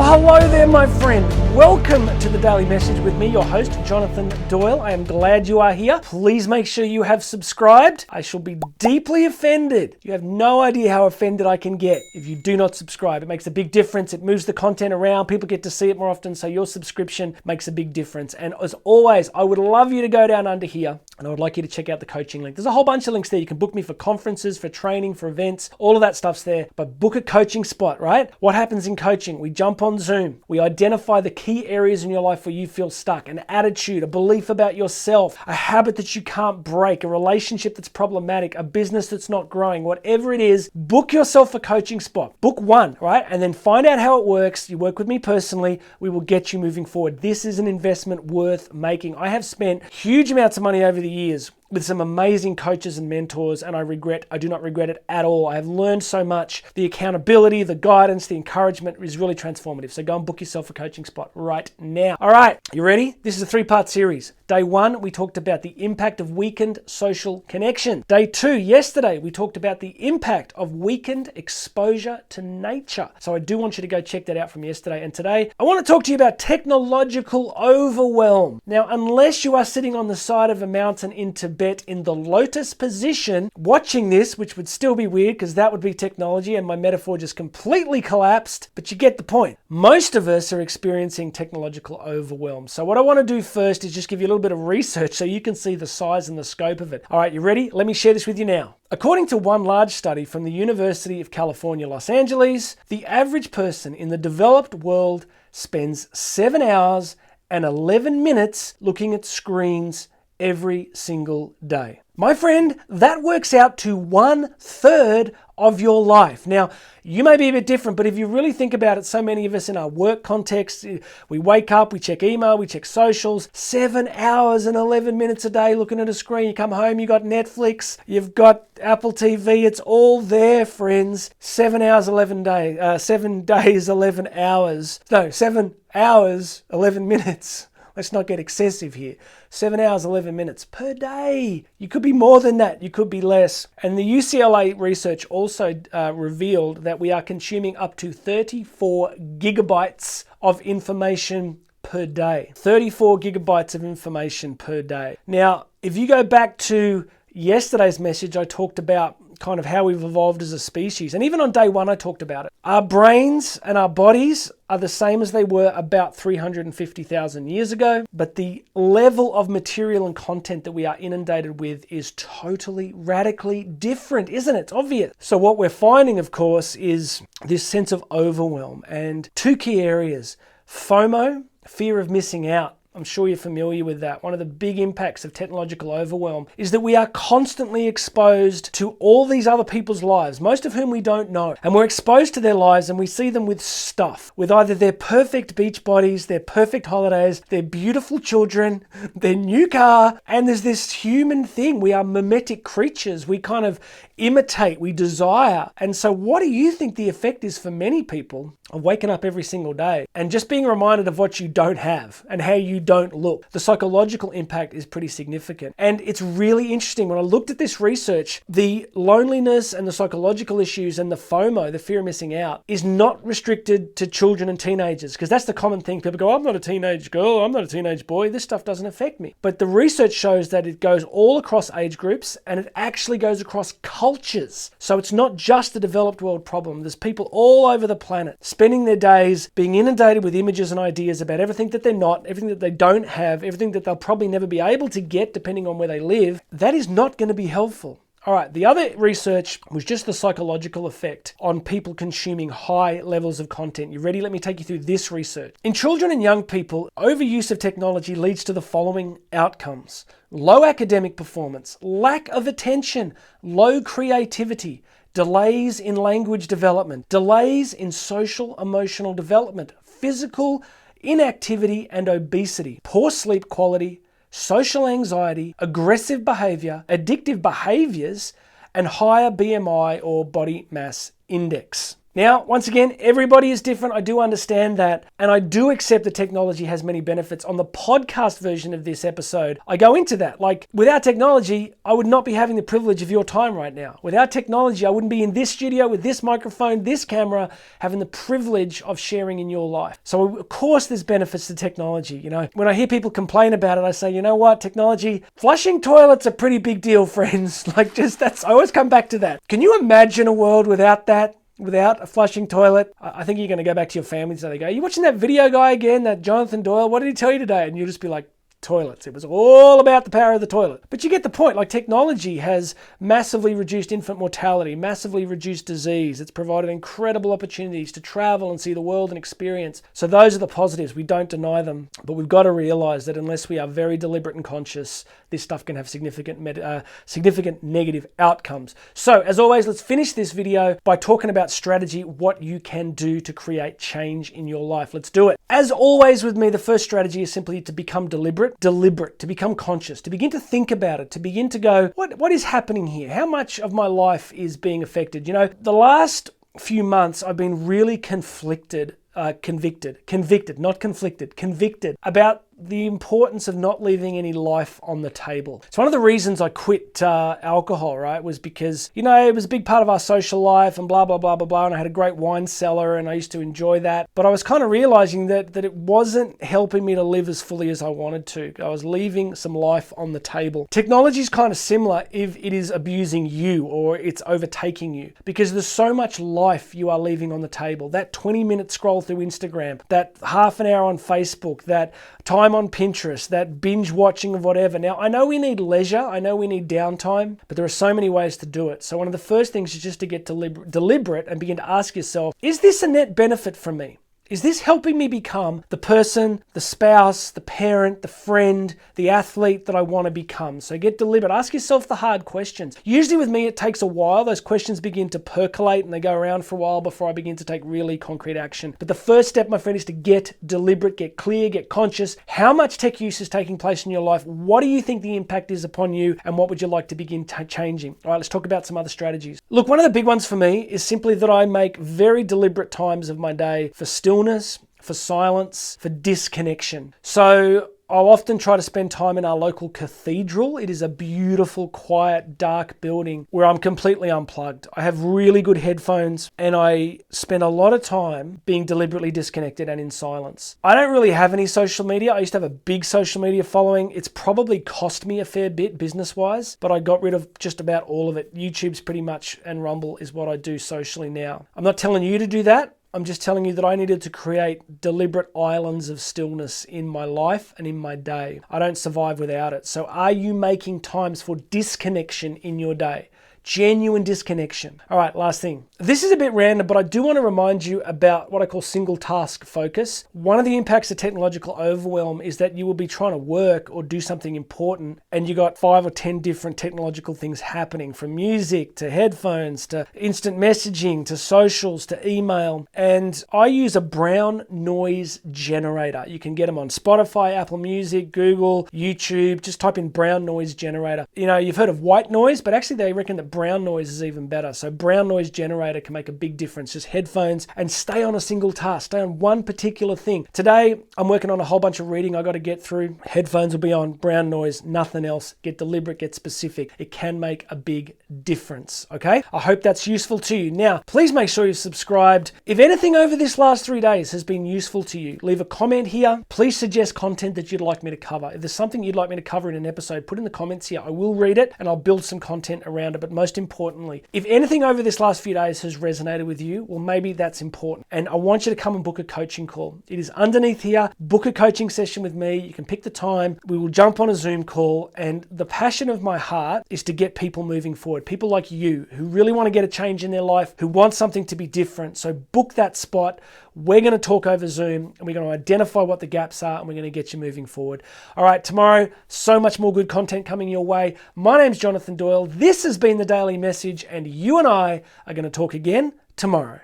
Well, hello there, my friend. Welcome to the Daily Message with me, your host, Jonathan Doyle. I am glad you are here. Please make sure you have subscribed. I shall be deeply offended. You have no idea how offended I can get if you do not subscribe. It makes a big difference. It moves the content around. People get to see it more often, so your subscription makes a big difference. And as always, I would love you to go down under here, and I would like you to check out the coaching link. There's a whole bunch of links there. You can book me for conferences, for training, for events. All of that stuff's there. But book a coaching spot, right? What happens in coaching? We jump on Zoom. We identify the key areas in your life where you feel stuck, an attitude, a belief about yourself, a habit that you can't break, a relationship that's problematic, a business that's not growing, whatever it is. Book yourself a coaching spot. Book one, right? And then find out how it works. You work with me personally. We will get you moving forward. This is an investment worth making. I have spent huge amounts of money over the years with some amazing coaches and mentors, and I do not regret it at all. I have learned so much. The accountability, the guidance, the encouragement is really transformative. So go and book yourself a coaching spot right now. All right, you ready? This is a 3-part series. Day 1, we talked about the impact of weakened social connection. Day 2, yesterday, we talked about the impact of weakened exposure to nature. So I do want you to go check that out from yesterday. And today, I want to talk to you about technological overwhelm. Now, unless you are sitting on the side of a mountain in Tibet in the lotus position, watching this, which would still be weird because that would be technology and my metaphor just completely collapsed, but you get the point. Most of us are experiencing technological overwhelm. So what I want to do first is just give you a little bit of research so you can see the size and the scope of it. All right, you ready? Let me share this with you now. According to one large study from the University of California, Los Angeles, the average person in the developed world spends 7 hours and 11 minutes looking at screens every single day. My friend, that works out to 1/3 of your life. Now, you may be a bit different, but if you really think about it, so many of us in our work context, we wake up, we check email, we check socials, 7 hours and 11 minutes a day looking at a screen. You come home, you got Netflix, you've got Apple TV, it's all there, friends. 7 hours, 11 days, 7 days, 11 hours. No, 7 hours, 11 minutes. Let's not get excessive here. 7 hours, 11 minutes per day. You could be more than that. You could be less. And the UCLA research also revealed that we are consuming up to 34 gigabytes of information per day. 34 gigabytes of information per day. Now, if you go back to yesterday's message, I talked about kind of how we've evolved as a species. And even on day 1, I talked about it. Our brains and our bodies are the same as they were about 350,000 years ago, but the level of material and content that we are inundated with is totally, radically different, isn't it? It's obvious. So what we're finding, of course, is this sense of overwhelm, and 2 key areas: FOMO, fear of missing out. I'm sure you're familiar with that. One of the big impacts of technological overwhelm is that we are constantly exposed to all these other people's lives, most of whom we don't know. And we're exposed to their lives and we see them with stuff, with either their perfect beach bodies, their perfect holidays, their beautiful children, their new car. And there's this human thing. We are mimetic creatures. We kind of imitate, we desire. And so what do you think the effect is for many people of waking up every single day and just being reminded of what you don't have and how you don't look? The psychological impact is pretty significant. And it's really interesting. When I looked at this research, the loneliness and the psychological issues and the FOMO, the fear of missing out, is not restricted to children and teenagers, because that's the common thing. People go, I'm not a teenage girl, I'm not a teenage boy, this stuff doesn't affect me. But the research shows that it goes all across age groups and it actually goes across cultures. So it's not just a developed world problem. There's people all over the planet spending their days being inundated with images and ideas about everything that they're not, everything that they don't have, everything that they'll probably never be able to get depending on where they live. That is not going to be helpful. All right, the other research was just the psychological effect on people consuming high levels of content. You ready? Let me take you through this research. In children and young people, overuse of technology leads to the following outcomes: low academic performance, lack of attention, low creativity, delays in language development, delays in social emotional development, physical inactivity and obesity, poor sleep quality, social anxiety, aggressive behavior, addictive behaviors, and higher BMI or body mass index. Now, once again, everybody is different. I do understand that. And I do accept that technology has many benefits. On the podcast version of this episode, I go into that. Like, without technology, I would not be having the privilege of your time right now. Without technology, I wouldn't be in this studio with this microphone, this camera, having the privilege of sharing in your life. So, of course, there's benefits to technology. You know, when I hear people complain about it, I say, you know what, technology, flushing toilets a pretty big deal, friends. Like, I always come back to that. Can you imagine a world without that? Without a flushing toilet? I think you're going to go back to your family and say, are you watching that video guy again, that Jonathan Doyle? What did he tell you today? And you'll just be like, toilets. It was all about the power of the toilet. But you get the point. Like, technology has massively reduced infant mortality, massively reduced disease. It's provided incredible opportunities to travel and see the world and experience. So those are the positives. We don't deny them. But we've got to realize that unless we are very deliberate and conscious, this stuff can have significant negative outcomes. So as always, let's finish this video by talking about strategy, what you can do to create change in your life. Let's do it. As always with me, the first strategy is simply to become deliberate, to become conscious, to begin to think about it, to begin to go, what is happening here? How much of my life is being affected? You know, the last few months I've been really convicted about the importance of not leaving any life on the table. So one of the reasons I quit alcohol, right, was because, you know, it was a big part of our social life and blah, blah, blah, blah, blah. And I had a great wine cellar and I used to enjoy that. But I was kind of realizing that it wasn't helping me to live as fully as I wanted to. I was leaving some life on the table. Technology is kind of similar if it is abusing you or it's overtaking you, because there's so much life you are leaving on the table. That 20-minute scroll through Instagram, that half an hour on Facebook, that time on Pinterest, that binge watching of whatever. Now, I know we need leisure, I know we need downtime, but there are so many ways to do it. So one of the first things is just to get deliberate and begin to ask yourself, is this a net benefit for me? Is this helping me become the person, the spouse, the parent, the friend, the athlete that I want to become? So get deliberate. Ask yourself the hard questions. Usually with me, it takes a while. Those questions begin to percolate and they go around for a while before I begin to take really concrete action. But the first step, my friend, is to get deliberate, get clear, get conscious. How much tech use is taking place in your life? What do you think the impact is upon you? And what would you like to begin changing? All right, let's talk about some other strategies. Look, one of the big ones for me is simply that I make very deliberate times of my day for stillness, for silence, for disconnection. So I'll often try to spend time in our local cathedral. It is a beautiful, quiet, dark building where I'm completely unplugged. I have really good headphones and I spend a lot of time being deliberately disconnected and in silence. I don't really have any social media. I used to have a big social media following. It's probably cost me a fair bit business-wise, but I got rid of just about all of it. YouTube's pretty much, and Rumble is what I do socially now. I'm not telling you to do that. I'm just telling you that I needed to create deliberate islands of stillness in my life and in my day. I don't survive without it. So are you making times for disconnection in your day? Genuine disconnection. All right, last thing. This is a bit random, but I do want to remind you about what I call single task focus. One of the impacts of technological overwhelm is that you will be trying to work or do something important and you got 5 or 10 different technological things happening, from music to headphones to instant messaging to socials to email. And I use a brown noise generator. You can get them on Spotify, Apple Music, Google, YouTube. Just type in brown noise generator. You know, you've heard of white noise, but actually they reckon that brown noise is even better. So brown noise generator can make a big difference. Just headphones and stay on a single task. Stay on one particular thing. Today, I'm working on a whole bunch of reading I got to get through. Headphones will be on, brown noise, nothing else. Get deliberate, get specific. It can make a big difference, okay? I hope that's useful to you. Now, please make sure you're subscribed. If anything over this last 3 days has been useful to you, leave a comment here. Please suggest content that you'd like me to cover. If there's something you'd like me to cover in an episode, put in the comments here. I will read it and I'll build some content around it. But most importantly, if anything over this last few days has resonated with you, well, maybe that's important. And I want you to come and book a coaching call. It is underneath here. Book a coaching session with me. You can pick the time. We will jump on a Zoom call. And the passion of my heart is to get people moving forward. People like you who really want to get a change in their life, who want something to be different. So book that spot. We're going to talk over Zoom and we're going to identify what the gaps are and we're going to get you moving forward. All right, tomorrow, so much more good content coming your way. My name's Jonathan Doyle. This has been The Daily Message and you and I are going to talk again tomorrow.